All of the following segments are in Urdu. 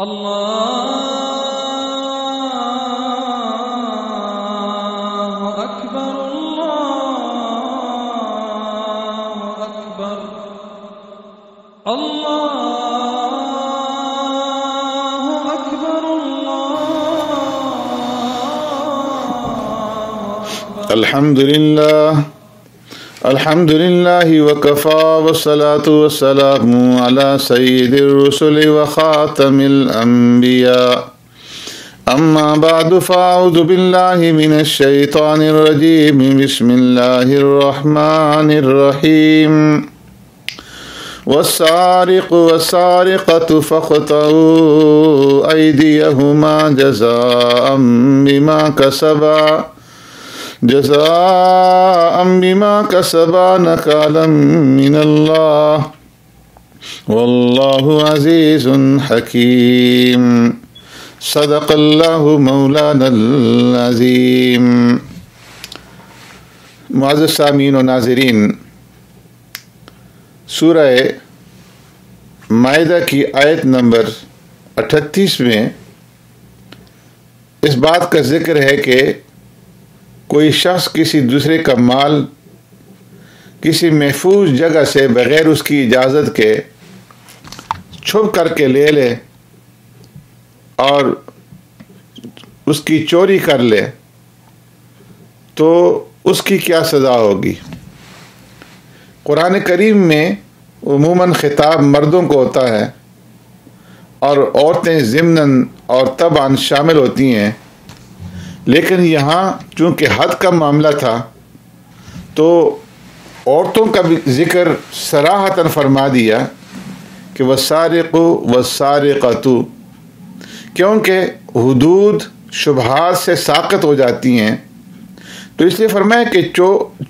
الله أكبر الله أكبر الله أكبر الله أكبر. الحمد لله وكفى والصلاة والسلام على سيد الرسل وخاتم الأنبياء أما بعد فأعوذ بالله من الشيطان الرجيم بسم الله الرحمن الرحيم والسارق والسارقة فاقطعوا أيديهما جزاء بما كسبا نكالا من الله والله عزيز حكيم صدق اللہ مولانا العظیم. معزز سامعین و ناظرین، سورہ مائدہ کی آیت نمبر 38 میں اس بات کا ذکر ہے کہ کوئی شخص کسی دوسرے کا مال کسی محفوظ جگہ سے بغیر اس کی اجازت کے چھپ کر کے لے لے اور اس کی چوری کر لے تو اس کی کیا سزا ہوگی. قرآن کریم میں عموماً خطاب مردوں کو ہوتا ہے اور عورتیں ضمناً اور طبعاً شامل ہوتی ہیں، لیکن یہاں چونکہ حد کا معاملہ تھا تو عورتوں کا بھی ذکر صراحتاً فرما دیا کہ والسارق والسارقۃ، کیونکہ حدود شبہات سے ساقط ہو جاتی ہیں، تو اس لیے فرمایا کہ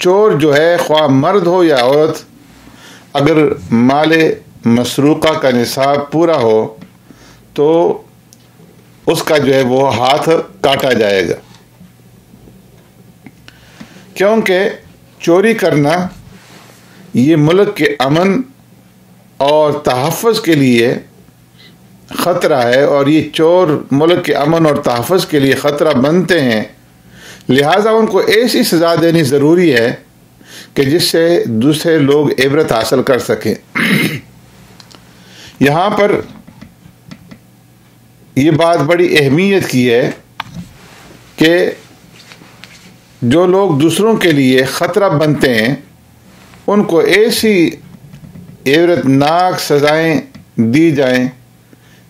چور جو ہے خواہ مرد ہو یا عورت، اگر مال مسروقہ کا نصاب پورا ہو تو اس کا جو ہے وہ ہاتھ کاٹا جائے گا، کیونکہ چوری کرنا یہ ملک کے امن اور تحفظ کے لیے خطرہ ہے، اور یہ چور ملک کے امن اور تحفظ کے لیے خطرہ بنتے ہیں، لہٰذا ان کو ایسی سزا دینی ضروری ہے کہ جس سے دوسرے لوگ عبرت حاصل کر سکیں. یہاں پر یہ بات بڑی اہمیت کی ہے کہ جو لوگ دوسروں کے لیے خطرہ بنتے ہیں ان کو ایسی عبرتناک سزائیں دی جائیں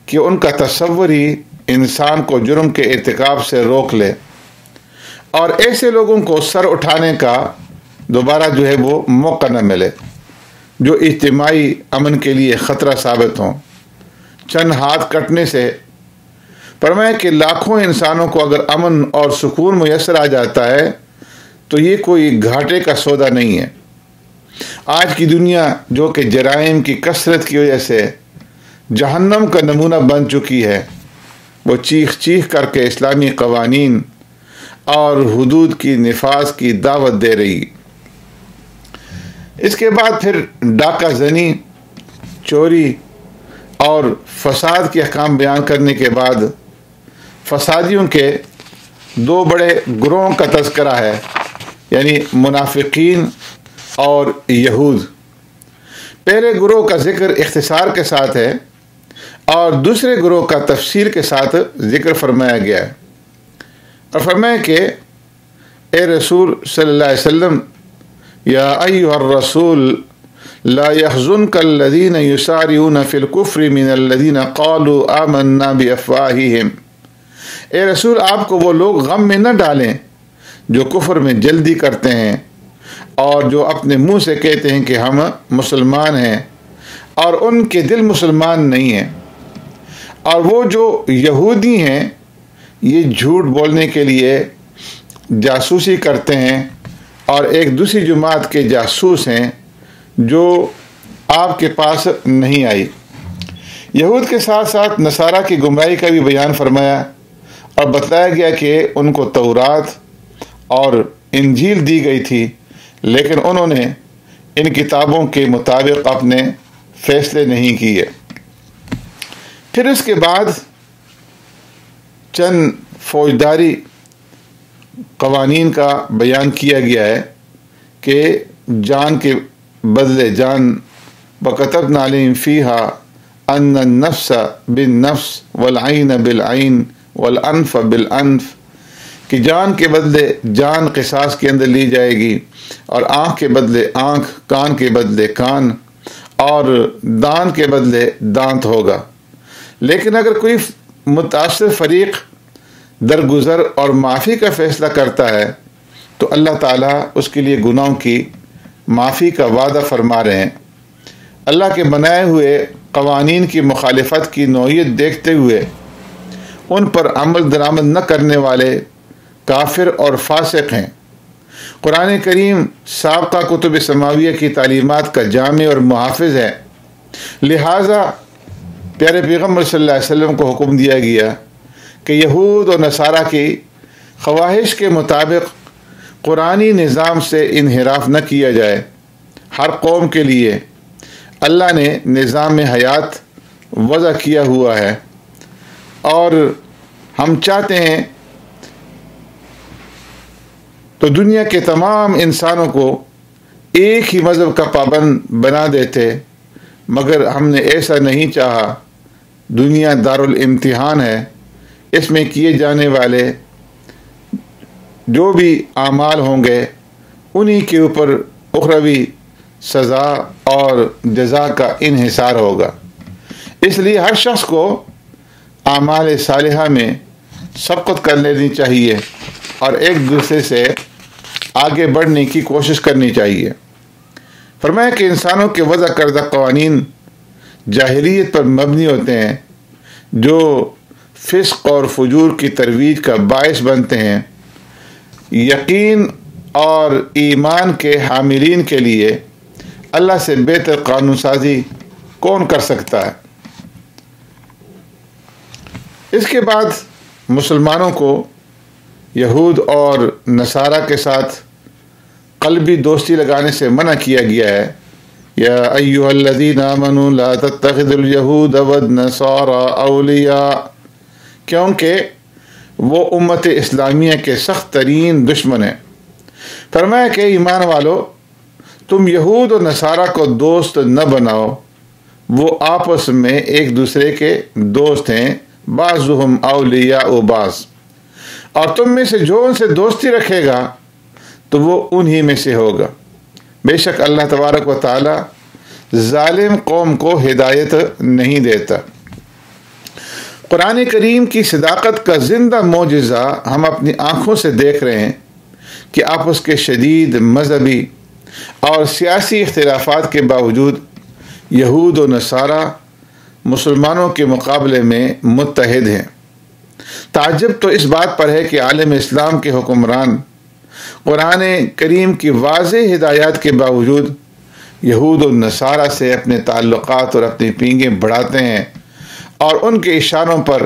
کہ ان کا تصور ہی انسان کو جرم کے ارتکاب سے روک لے، اور ایسے لوگوں کو سر اٹھانے کا دوبارہ جو ہے وہ موقع نہ ملے جو اجتماعی امن کے لیے خطرہ ثابت ہوں. چند ہاتھ کٹنے سے فرمایا کہ لاکھوں انسانوں کو اگر امن اور سکون میسر آ جاتا ہے تو یہ کوئی گھاٹے کا سودا نہیں ہے. آج کی دنیا جو کہ جرائم کی کثرت کی وجہ سے جہنم کا نمونہ بن چکی ہے، وہ چیخ چیخ کر کے اسلامی قوانین اور حدود کی نفاذ کی دعوت دے رہی. اس کے بعد پھر ڈاکہ زنی، چوری اور فساد کے احکام بیان کرنے کے بعد فسادیوں کے دو بڑے گروہوں کا تذکرہ ہے، یعنی منافقین اور یہود. پہلے گروہ کا ذکر اختصار کے ساتھ ہے اور دوسرے گروہ کا تفصیل کے ساتھ ذکر فرمایا گیا ہے، اور فرمایا کہ اے رسول صلی اللہ علیہ وسلم، یا ایھا الرسول لا يحزنك الذين يسارعون في الكفر من الذين قالوا آمنا بافواههم. اے رسول، آپ کو وہ لوگ غم میں نہ ڈالیں جو کفر میں جلدی کرتے ہیں اور جو اپنے منہ سے کہتے ہیں کہ ہم مسلمان ہیں اور ان کے دل مسلمان نہیں ہیں. اور وہ جو یہودی ہیں یہ جھوٹ بولنے کے لیے جاسوسی کرتے ہیں اور ایک دوسری جماعت کے جاسوس ہیں جو آپ کے پاس نہیں آئی. یہود کے ساتھ ساتھ نصارہ کی گمراہی کا بھی بیان فرمایا اور بتلایا گیا کہ ان کو تورات اور انجیل دی گئی تھی، لیکن انہوں نے ان کتابوں کے مطابق اپنے فیصلے نہیں کیے. پھر اس کے بعد چند فوجداری قوانین کا بیان کیا گیا ہے کہ جان کے بدلے جان، وَكَتَبْنَا عَلَيْهِمْ فِيهَا أَنَّ النَّفْسَ بِالنَّفْسِ وَالْعَيْنَ بِالْعَيْنِ وَالْأَنْفَ بِالْأَنْفِ، کہ جان کے بدلے جان قصاص کے اندر لی جائے گی، اور آنکھ کے بدلے آنکھ، کان کے بدلے کان، اور دانت کے بدلے دانت ہوگا۔ لیکن اگر کوئی متاثر فریق درگزر اور معافی کا فیصلہ کرتا ہے تو اللہ تعالیٰ اس کے لیے گناہوں کی معافی کا وعدہ فرما رہے ہیں۔ اللہ کے بنائے ہوئے قوانین کی مخالفت کی نوعیت دیکھتے ہوئے ان پر عمل درآمد نہ کرنے والے کافر اور فاسق ہیں۔ قرآن کریم سابقہ کتب سماویہ کی تعلیمات کا جامع اور محافظ ہے، لہٰذا پیارے پیغمبر صلی اللہ علیہ وسلم کو حکم دیا گیا کہ یہود و نصارہ کی خواہش کے مطابق قرآنی نظام سے انحراف نہ کیا جائے۔ ہر قوم کے لیے اللہ نے نظام حیات وضع کیا ہوا ہے، اور ہم چاہتے ہیں تو دنیا کے تمام انسانوں کو ایک ہی مذہب کا پابند بنا دیتے، مگر ہم نے ایسا نہیں چاہا۔ دنیا دارالامتحان ہے، اس میں کیے جانے والے جو بھی اعمال ہوں گے انہی کے اوپر اخروی سزا اور جزا کا انحصار ہوگا۔ اس لیے ہر شخص کو اعمال صالحہ میں سبقت کر لینی چاہیے اور ایک دوسرے سے آگے بڑھنے کی کوشش کرنی چاہیے۔ فرمایا کہ انسانوں کے وضع کردہ قوانین جاہلیت پر مبنی ہوتے ہیں، جو فسق اور فجور کی ترویج کا باعث بنتے ہیں۔ یقین اور ایمان کے حاملین کے لیے اللہ سے بہتر قانون سازی کون کر سکتا ہے؟ اس کے بعد مسلمانوں کو یہود اور نصارہ کے ساتھ قلبی دوستی لگانے سے منع کیا گیا ہے۔ یا ایھا الذین آمنوا لا تتخذوا اليہود والنصارى اولیاء، کیونکہ وہ امت اسلامیہ کے سخت ترین دشمن ہیں۔ فرمایا کہ ایمان والو، تم یہود و نصارہ کو دوست نہ بناؤ، وہ آپس میں ایک دوسرے کے دوست ہیں، بعضهم اولیاء و بعض، اور تم میں سے جو ان سے دوستی رکھے گا تو وہ انہی میں سے ہوگا۔ بے شک اللہ تبارک و تعالی ظالم قوم کو ہدایت نہیں دیتا۔ قرآن کریم کی صداقت کا زندہ معجزہ ہم اپنی آنکھوں سے دیکھ رہے ہیں کہ آپس کے شدید مذہبی اور سیاسی اختلافات کے باوجود یہود و نصارہ مسلمانوں کے مقابلے میں متحد ہیں۔ تعجب تو اس بات پر ہے کہ عالم اسلام کے حکمران قرآن کریم کی واضح ہدایات کے باوجود یہود و نصارہ سے اپنے تعلقات اور اپنی پینگیں بڑھاتے ہیں، اور ان کے اشاروں پر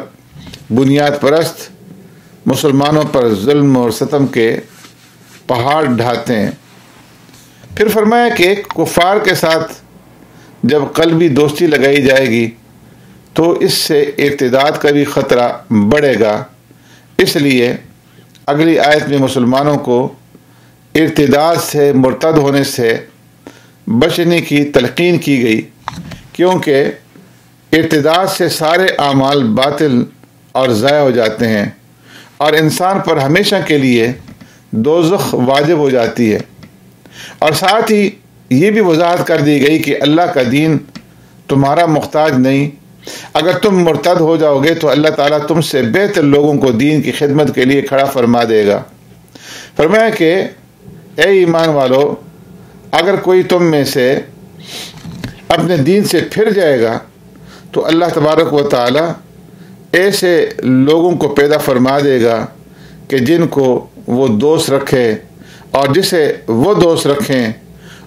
بنیاد پرست مسلمانوں پر ظلم اور ستم کے پہاڑ ڈھاتے ہیں۔ پھر فرمایا کہ کفار کے ساتھ جب قلبی دوستی لگائی جائے گی تو اس سے ارتداد کا بھی خطرہ بڑھے گا، اس لیے اگلی آیت میں مسلمانوں کو ارتداد سے، مرتد ہونے سے بچنے کی تلقین کی گئی، کیونکہ ارتداد سے سارے اعمال باطل اور ضائع ہو جاتے ہیں، اور انسان پر ہمیشہ کے لیے دوزخ واجب ہو جاتی ہے۔ اور ساتھ ہی یہ بھی وضاحت کر دی گئی کہ اللہ کا دین تمہارا محتاج نہیں، اگر تم مرتد ہو جاؤ گے تو اللہ تعالیٰ تم سے بہتر لوگوں کو دین کی خدمت کے لیے کھڑا فرما دے گا۔ فرمایا کہ اے ایمان والو، اگر کوئی تم میں سے اپنے دین سے پھر جائے گا تو اللہ تبارک و تعالیٰ ایسے لوگوں کو پیدا فرما دے گا کہ جن کو وہ دوست رکھے اور جسے وہ دوست رکھیں،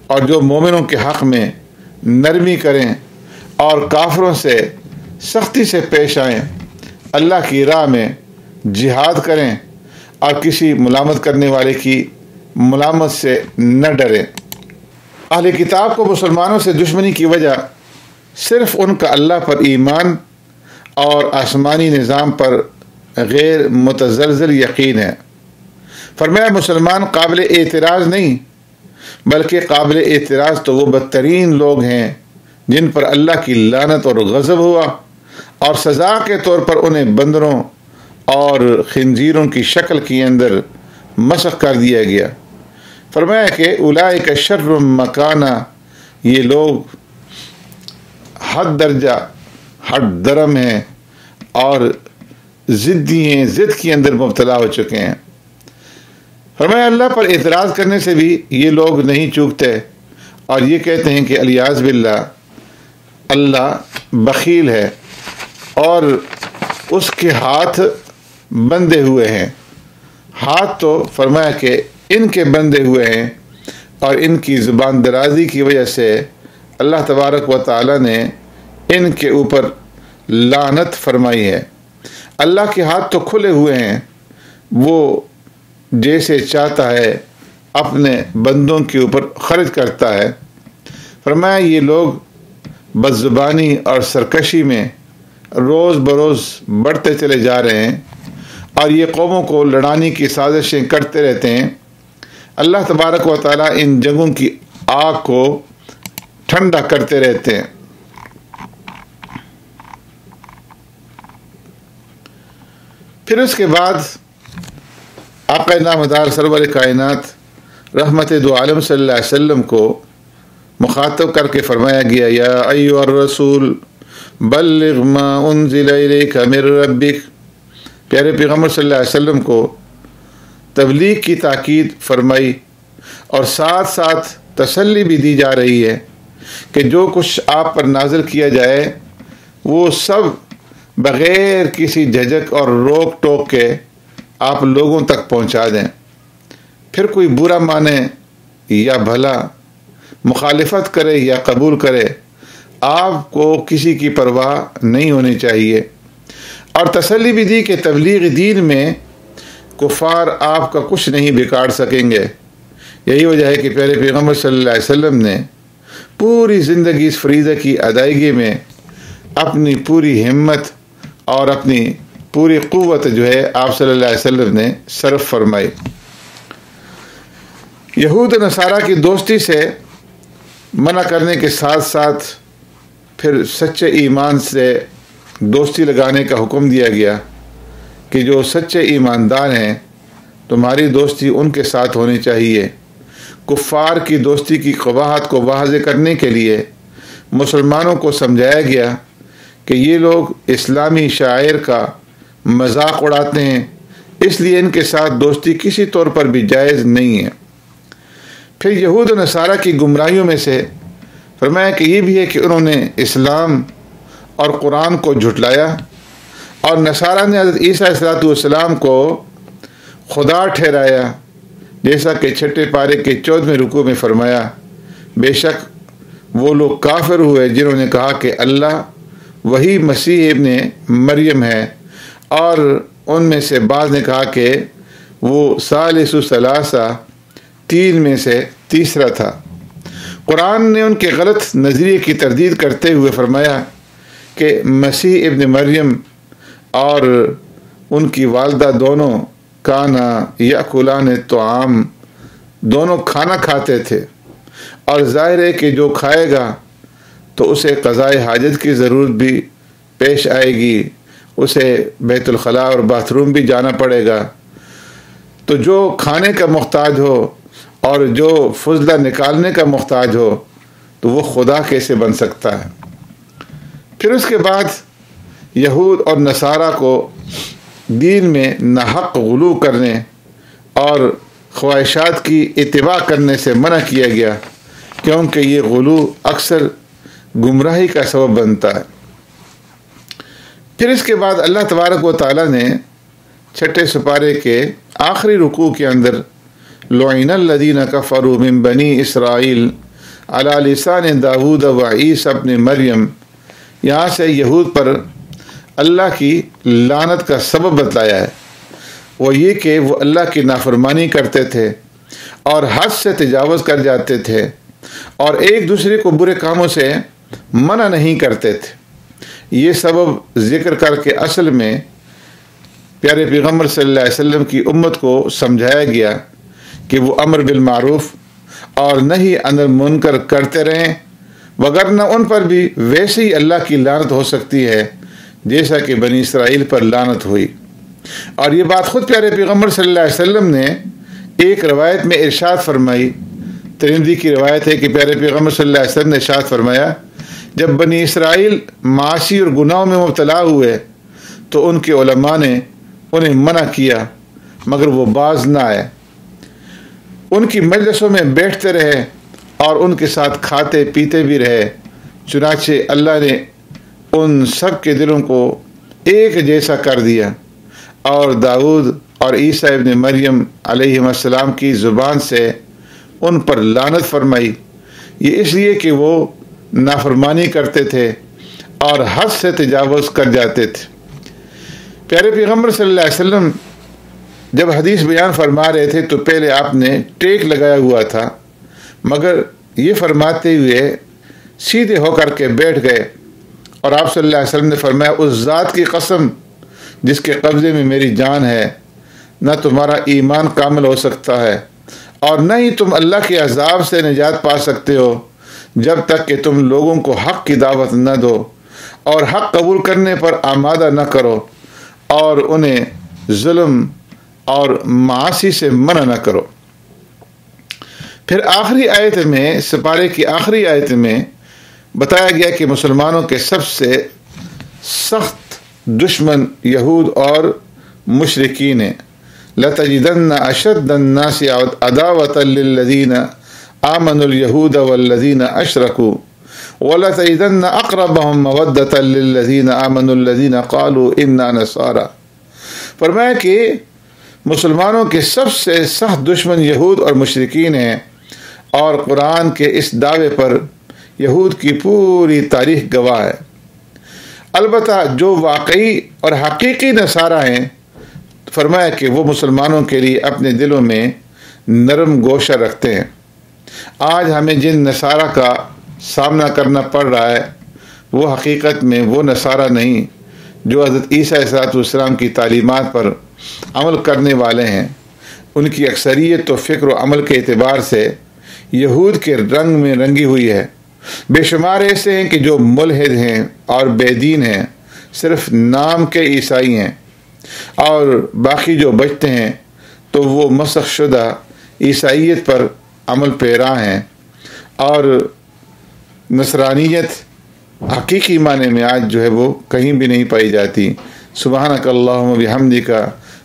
اور جو مومنوں کے حق میں نرمی کریں اور کافروں سے سختی سے پیش آئیں، اللہ کی راہ میں جہاد کریں اور کسی ملامت کرنے والے کی ملامت سے نہ ڈریں۔ اہل کتاب کو مسلمانوں سے دشمنی کی وجہ صرف ان کا اللہ پر ایمان اور آسمانی نظام پر غیر متزلزل یقین ہے۔ فرمایا مسلمان قابل اعتراض نہیں بلکہ قابل اعتراض تو وہ بدترین لوگ ہیں جن پر اللہ کی لعنت اور غضب ہوا اور سزا کے طور پر انہیں بندروں اور خنزیروں کی شکل کے اندر مسخ کر دیا گیا۔ فرمایا کہ اولئک شر مکانہ، یہ لوگ حد درجہ حد درم ہیں اور ضدی ہیں، ضد کے اندر مبتلا ہو چکے ہیں۔ فرمایا اللہ پر اعتراض کرنے سے بھی یہ لوگ نہیں چوکتے اور یہ کہتے ہیں کہ الیاذ باللہ اللہ بخیل ہے اور اس کے ہاتھ بندھے ہوئے ہیں۔ ہاتھ تو فرمایا کہ ان کے بندھے ہوئے ہیں اور ان کی زبان درازی کی وجہ سے اللہ تبارک و تعالی نے ان کے اوپر لعنت فرمائی ہے۔ اللہ کے ہاتھ تو کھلے ہوئے ہیں، وہ جیسے چاہتا ہے اپنے بندوں کے اوپر خرچ کرتا ہے۔ فرمایا یہ لوگ بدزبانی اور سرکشی میں روز بروز بڑھتے چلے جا رہے ہیں اور یہ قوموں کو لڑانے کی سازشیں کرتے رہتے ہیں۔ اللہ تبارک و تعالیٰ ان جنگوں کی آگ کو ٹھنڈا کرتے رہتے ہیں۔ پھر اس کے بعد آقا نامدار سرور کائنات رحمت دو عالم صلی اللہ علیہ وسلم کو مخاطب کر کے فرمایا گیا، یا ایھا الرسول بلغ ما انزل الیک من ربک۔ پیارے پیغمبر صلی اللہ علیہ وسلم کو تبلیغ کی تاکید فرمائی اور ساتھ ساتھ تسلی بھی دی جا رہی ہے کہ جو کچھ آپ پر نازل کیا جائے وہ سب بغیر کسی جھجک اور روک ٹوک کے آپ لوگوں تک پہنچا دیں۔ پھر کوئی برا مانے یا بھلا، مخالفت کرے یا قبول کرے، آپ کو کسی کی پرواہ نہیں ہونی چاہیے۔ اور تسلی بھی دی کہ تبلیغ دین میں کفار آپ کا کچھ نہیں بگاڑ سکیں گے۔ یہی وجہ ہے کہ پیارے پیغمبر صلی اللہ علیہ وسلم نے پوری زندگی اس فریضے کی ادائیگی میں اپنی پوری ہمت اور اپنی پوری قوت جو ہے آپ صلی اللہ علیہ وسلم نے صرف فرمائی۔ یہود و نصارہ کی دوستی سے منع کرنے کے ساتھ ساتھ پھر سچے ایمان سے دوستی لگانے کا حکم دیا گیا کہ جو سچے ایماندار ہیں تمہاری دوستی ان کے ساتھ ہونی چاہیے۔ کفار کی دوستی کی قباحت کو واضح کرنے کے لیے مسلمانوں کو سمجھایا گیا کہ یہ لوگ اسلامی شاعر کا مذاق اڑاتے ہیں، اس لیے ان کے ساتھ دوستی کسی طور پر بھی جائز نہیں ہے۔ پھر یہود و نصارہ کی گمراہیوں میں سے فرمایا کہ یہ بھی ہے کہ انہوں نے اسلام اور قرآن کو جھٹلایا اور نصارہ نے حضرت عیسیٰ علیہ السلام کو خدا ٹھہرایا، جیسا کہ چھٹے پارے کے 14ویں رکوع میں فرمایا، بے شک وہ لوگ کافر ہوئے جنہوں نے کہا کہ اللہ وہی مسیح ابن مریم ہے، اور ان میں سے بعض نے کہا کہ وہ ثالث ثلاثہ، تین میں سے تیسرا تھا۔ قرآن نے ان کے غلط نظریے کی تردید کرتے ہوئے فرمایا کہ مسیح ابن مریم اور ان کی والدہ دونوں کانا یاکلان الطعام، دونوں کھانا کھاتے تھے، اور ظاہر ہے کہ جو کھائے گا تو اسے قضائے حاجت کی ضرورت بھی پیش آئے گی، اسے بیت الخلاء اور باتھ روم بھی جانا پڑے گا۔ تو جو کھانے کا محتاج ہو اور جو فضلہ نکالنے کا محتاج ہو تو وہ خدا کیسے بن سکتا ہے؟ پھر اس کے بعد یہود اور نصارہ کو دین میں ناحق غلو کرنے اور خواہشات کی اتباع کرنے سے منع کیا گیا، کیونکہ یہ غلو اکثر گمراہی کا سبب بنتا ہے۔ پھر اس کے بعد اللہ تبارک و تعالیٰ نے چھٹے سپارے کے آخری رکوع کے اندر لعن الذین کفروا من بنی اسرائیل علی لسان داود و عیسی ابن مریم، یہاں سے یہود پر اللہ کی لعنت کا سبب بتلایا ہے۔ وہ یہ کہ وہ اللہ کی نافرمانی کرتے تھے اور حد سے تجاوز کر جاتے تھے اور ایک دوسرے کو برے کاموں سے منع نہیں کرتے تھے۔ یہ سبب ذکر کر کے اصل میں پیارے پیغمبر صلی اللہ علیہ وسلم کی امت کو سمجھایا گیا کہ وہ امر بالمعروف اور نہی عن المنکر کرتے رہیں، وگرنہ ان پر بھی ویسے ہی اللہ کی لعنت ہو سکتی ہے جیسا کہ بنی اسرائیل پر لعنت ہوئی۔ اور یہ بات خود پیارے پیغمبر صلی اللہ علیہ وسلم نے ایک روایت میں ارشاد فرمائی۔ ترمذی کی روایت ہے کہ پیارے پیغمبر صلی اللہ علیہ وسلم نے ارشاد فرمایا، جب بنی اسرائیل معاصی اور گناہوں میں مبتلا ہوئے تو ان کے علماء نے انہیں منع کیا مگر وہ باز نہ آئے، ان کی مجلسوں میں بیٹھتے رہے اور ان کے ساتھ کھاتے پیتے بھی رہے، چنانچہ اللہ نے ان سب کے دلوں کو ایک جیسا کر دیا اور داؤد اور عیسیٰ ابن مریم علیہ السلام کی زبان سے ان پر لعنت فرمائی، یہ اس لیے کہ وہ نافرمانی کرتے تھے اور حد سے تجاوز کر جاتے تھے۔ پیارے پیغمبر صلی اللہ علیہ وسلم جب حدیث بیان فرما رہے تھے تو پہلے آپ نے ٹیک لگایا ہوا تھا، مگر یہ فرماتے ہوئے سیدھے ہو کر کے بیٹھ گئے اور آپ صلی اللہ علیہ وسلم نے فرمایا، اس ذات کی قسم جس کے قبضے میں میری جان ہے، نہ تمہارا ایمان کامل ہو سکتا ہے اور نہ ہی تم اللہ کے عذاب سے نجات پا سکتے ہو جب تک کہ تم لوگوں کو حق کی دعوت نہ دو اور حق قبول کرنے پر آمادہ نہ کرو اور انہیں ظلم اور معاصی سے منع نہ کرو۔ پھر آخری آیت میں، سپارے کی آخری آیت میں بتایا گیا کہ مسلمانوں کے سب سے سخت دشمن یہود اور مشرکین ہیں۔ لَتَجِدَنَّ أَشَدَّ النَّاسِ عَدَاوَةً لِلَّذِينَ آمَنُوا الْيَهُودَ وَالَّذِينَ أَشْرَكُوا وَلَتَجِدَنَّ أَقْرَبَهُمْ مَوَدَّةً لِلَّذِينَ آمَنُوا الَّذِينَ قَالُوا إِنَّا نَصَارَى۔ فرمایا کہ مسلمانوں کے سب سے سخت دشمن یہود اور مشرکین ہیں، اور قرآن کے اس دعوے پر یہود کی پوری تاریخ گواہ ہے۔ البتہ جو واقعی اور حقیقی نصارہ ہیں، فرمایا کہ وہ مسلمانوں کے لیے اپنے دلوں میں نرم گوشہ رکھتے ہیں۔ آج ہمیں جن نصارہ کا سامنا کرنا پڑ رہا ہے وہ حقیقت میں وہ نصارہ نہیں جو حضرت عیسیٰ علیہ السلام کی تعلیمات پر عمل کرنے والے ہیں۔ ان کی اکثریت تو فکر و عمل کے اعتبار سے یہود کے رنگ میں رنگی ہوئی ہے۔ بے شمار ایسے ہیں کہ جو ملحد ہیں اور بے دین ہیں، صرف نام کے عیسائی ہیں، اور باقی جو بچتے ہیں تو وہ مسخ شدہ عیسائیت پر عمل پیرا ہیں، اور نصرانیت حقیقی معنی میں آج جو ہے وہ کہیں بھی نہیں پائی جاتی۔ سبحانک اللہم و بحمدک،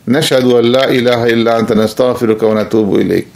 نشہد ان لا الہ الا انت، نستغفرک و نتوب الیک۔